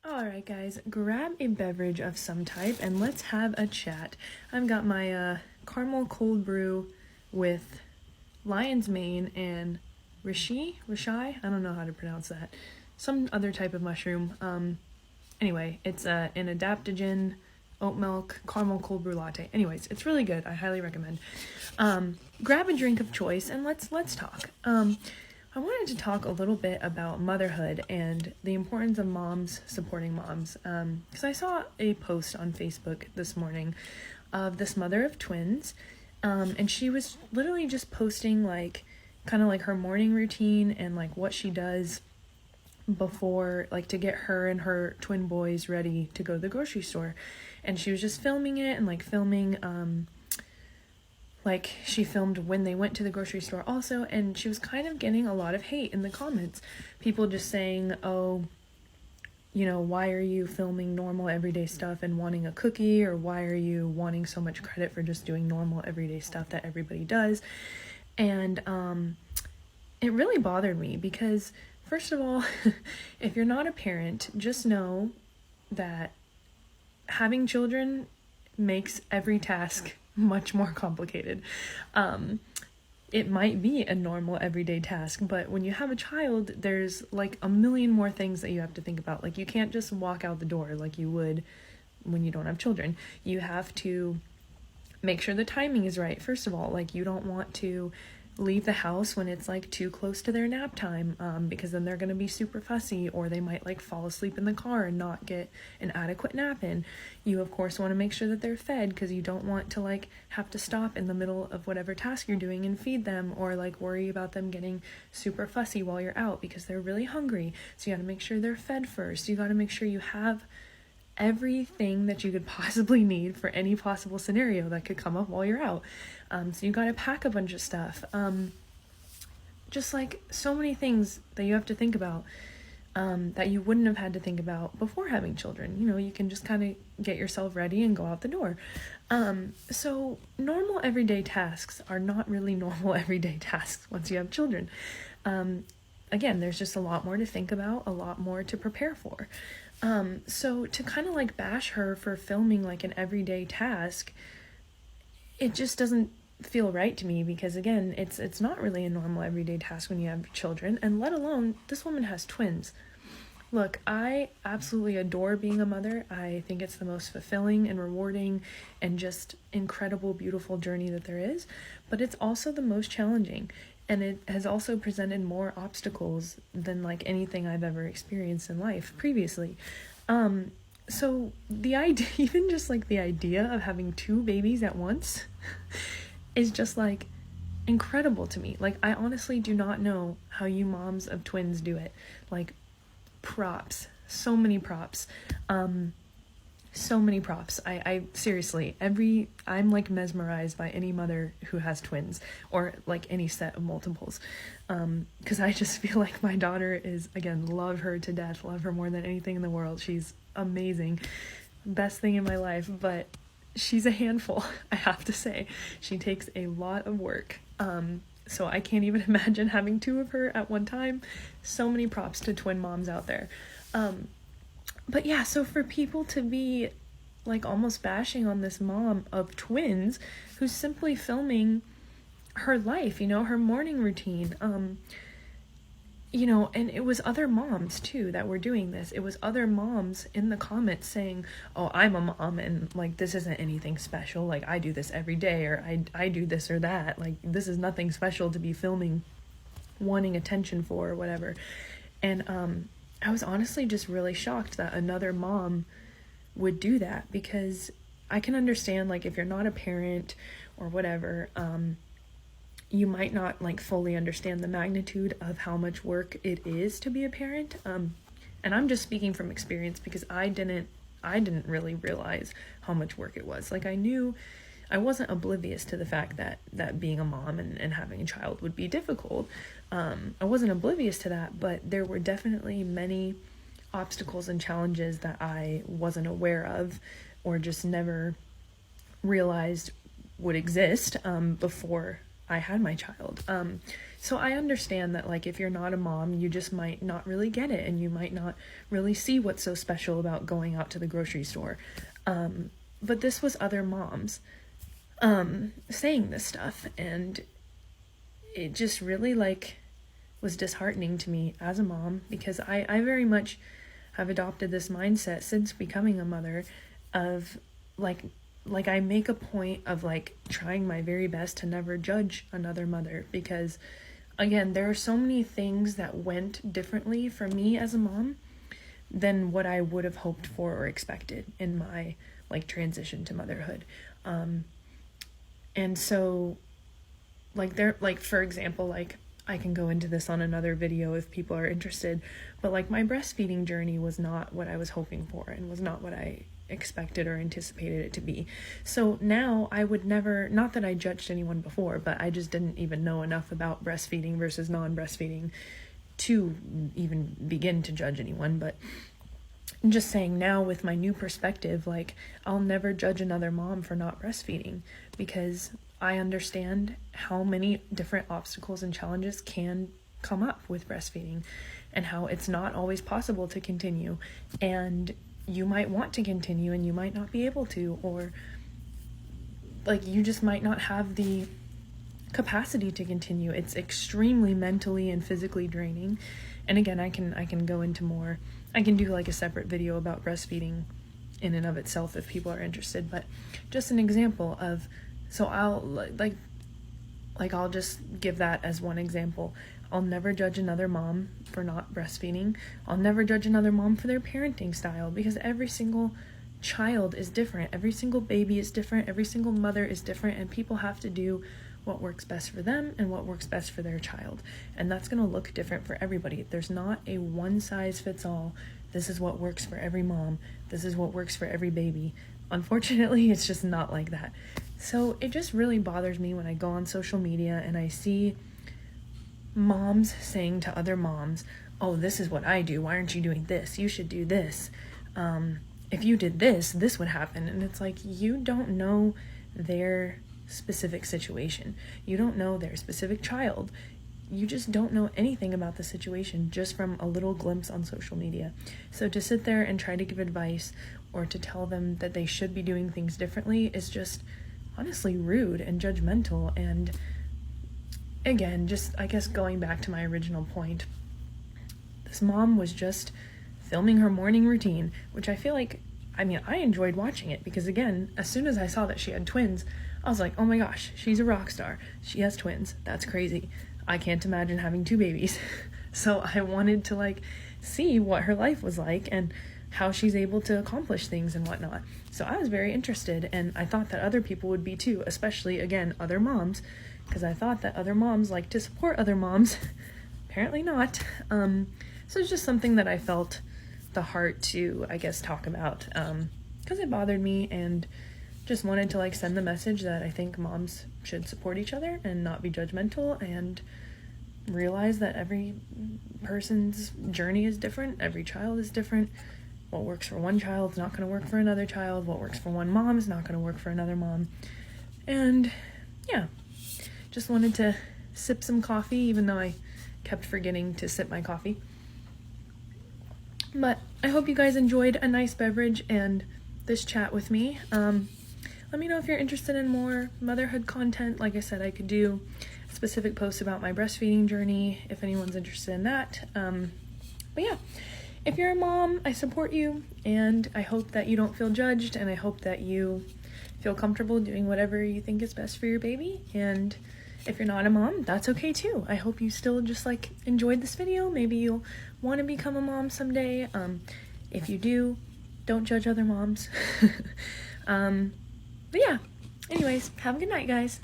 Alright guys, grab a beverage of some type and let's have a chat. I've got my caramel cold brew with lion's mane and reishi, I don't know how to pronounce that. Some other type of mushroom. Anyway, it's an adaptogen oat milk caramel cold brew latte. Anyways, it's really good. I highly recommend. Grab a drink of choice and let's talk. I wanted to talk a little bit about motherhood and the importance of moms supporting moms. Because I saw a post on Facebook this morning of this mother of twins, and she was literally just posting kind of like her morning routine and like what she does before, like, to get her and her twin boys ready to go to the grocery store. And she was just filming it and filming she filmed when they went to the grocery store also, and she was kind of getting a lot of hate in the comments. People just saying, oh, why are you filming normal everyday stuff and wanting a cookie, or why are you wanting so much credit for just doing normal everyday stuff that everybody does? And it really bothered me because, first of all, if you're not a parent, just know that having children makes every task much more complicated. It might be a normal everyday task, but when you have a child, there's like a million more things that you have to think about. Like, you can't just walk out the door like you would when you don't have children. You have to make sure the timing is right. First of all, you don't want to leave the house when it's too close to their nap time, because then they're going to be super fussy, or they might fall asleep in the car and not get an adequate nap in. You of course want to make sure that they're fed, because you don't want to have to stop in the middle of whatever task you're doing and feed them, or worry about them getting super fussy while you're out because they're really hungry. So you got to make sure they're fed first. You got to make sure you have everything that you could possibly need for any possible scenario that could come up while you're out. So you gotta pack a bunch of stuff. Just so many things that you have to think about, that you wouldn't have had to think about before having children. You can just kind of get yourself ready and go out the door. So normal everyday tasks are not really normal everyday tasks once you have children. Again, there's just a lot more to think about, a lot more to prepare for. So to kind of bash her for filming an everyday task, it just doesn't feel right to me, because again, it's not really a normal everyday task when you have children, and let alone this woman has twins. Look, I absolutely adore being a mother. I think it's the most fulfilling and rewarding and just incredible, beautiful journey that there is, but it's also the most challenging. And it has also presented more obstacles than anything I've ever experienced in life previously. So the idea, even just the idea of having two babies at once is just incredible to me. I honestly do not know how you moms of twins do it. Props, so many props. So many props. I seriously, I'm mesmerized by any mother who has twins, or any set of multiples, because I just feel like my daughter is, again, love her to death, love her more than anything in the world. She's amazing, best thing in my life, but she's a handful. I have to say, she takes a lot of work, so I can't even imagine having two of her at one time. So many props to twin moms out there. But yeah, so for people to be almost bashing on this mom of twins who's simply filming her life, her morning routine, and it was other moms too that were doing this. It was other moms in the comments saying, oh, I'm a mom and this isn't anything special. I do this every day, or I do this or that. This is nothing special to be filming, wanting attention for, or whatever. And, I was honestly just really shocked that another mom would do that, because I can understand, if you're not a parent or whatever, you might not fully understand the magnitude of how much work it is to be a parent. And I'm just speaking from experience, because I didn't really realize how much work it was. I wasn't oblivious to the fact that being a mom and having a child would be difficult. I wasn't oblivious to that, but there were definitely many obstacles and challenges that I wasn't aware of, or just never realized would exist, before I had my child. So I understand that, like, if you're not a mom, you just might not really get it, and you might not really see what's so special about going out to the grocery store. But this was other moms saying this stuff, and it just really, like, was disheartening to me as a mom, because I very much have adopted this mindset since becoming a mother of, like I make a point of, like, trying my very best to never judge another mother, because, again, there are so many things that went differently for me as a mom than what I would have hoped for or expected in my, like, transition to motherhood. And so, like, for example, like, I can go into this on another video if people are interested, but, like, my breastfeeding journey was not what I was hoping for, and was not what I expected or anticipated it to be. So now I would never, not that I judged anyone before, but I just didn't even know enough about breastfeeding versus non-breastfeeding to even begin to judge anyone. But I'm just saying, now with my new perspective, like, I'll never judge another mom for not breastfeeding, because I understand how many different obstacles and challenges can come up with breastfeeding, and how it's not always possible to continue, and you might want to continue and you might not be able to, or, like, you just might not have the capacity to continue. It's extremely mentally and physically draining. And again, I can go into more. I can do, like, a separate video about breastfeeding in and of itself if people are interested, but just an example of, so I'll I'll just give that as one example. I'll never judge another mom for not breastfeeding. I'll never judge another mom for their parenting style, because every single child is different. Every single baby is different. Every single mother is different, and people have to do what works best for them and what works best for their child. And that's going to look different for everybody. There's not a one size fits all. This is what works for every mom. This is what works for every baby. Unfortunately, it's just not like that. So it just really bothers me when I go on social media and I see moms saying to other moms, oh, this is what I do. Why aren't you doing this? You should do this. If you did this, this would happen. And it's like, you don't know their specific situation. You don't know their specific child. You just don't know anything about the situation just from a little glimpse on social media. So to sit there and try to give advice or to tell them that they should be doing things differently is just honestly rude and judgmental. And again, just, I guess, going back to my original point, this mom was just filming her morning routine, which I feel like, I mean, I enjoyed watching it, because again, as soon as I saw that she had twins, I was like, oh my gosh, she's a rock star. She has twins. That's crazy. I can't imagine having 2 babies. So I wanted to, like, see what her life was like and how she's able to accomplish things and whatnot. So I was very interested, and I thought that other people would be too, especially, again, other moms, because I thought that other moms like to support other moms. Apparently not. So it's just something that I felt the heart to, I guess, talk about, because it bothered me, and just wanted to, like, send the message that I think moms should support each other and not be judgmental, and realize that every person's journey is different. Every child is different. What works for one child is not going to work for another child. What works for one mom is not going to work for another mom. And yeah, just wanted to sip some coffee, even though I kept forgetting to sip my coffee. But I hope you guys enjoyed a nice beverage and this chat with me. Let me know if you're interested in more motherhood content. Like I said, I could do specific posts about my breastfeeding journey if anyone's interested in that. But yeah, if you're a mom, I support you, and I hope that you don't feel judged, and I hope that you feel comfortable doing whatever you think is best for your baby. And if you're not a mom, that's okay too. I hope you still just, like, enjoyed this video. Maybe you'll want to become a mom someday. If you do, don't judge other moms. But yeah, anyways, have a good night, guys.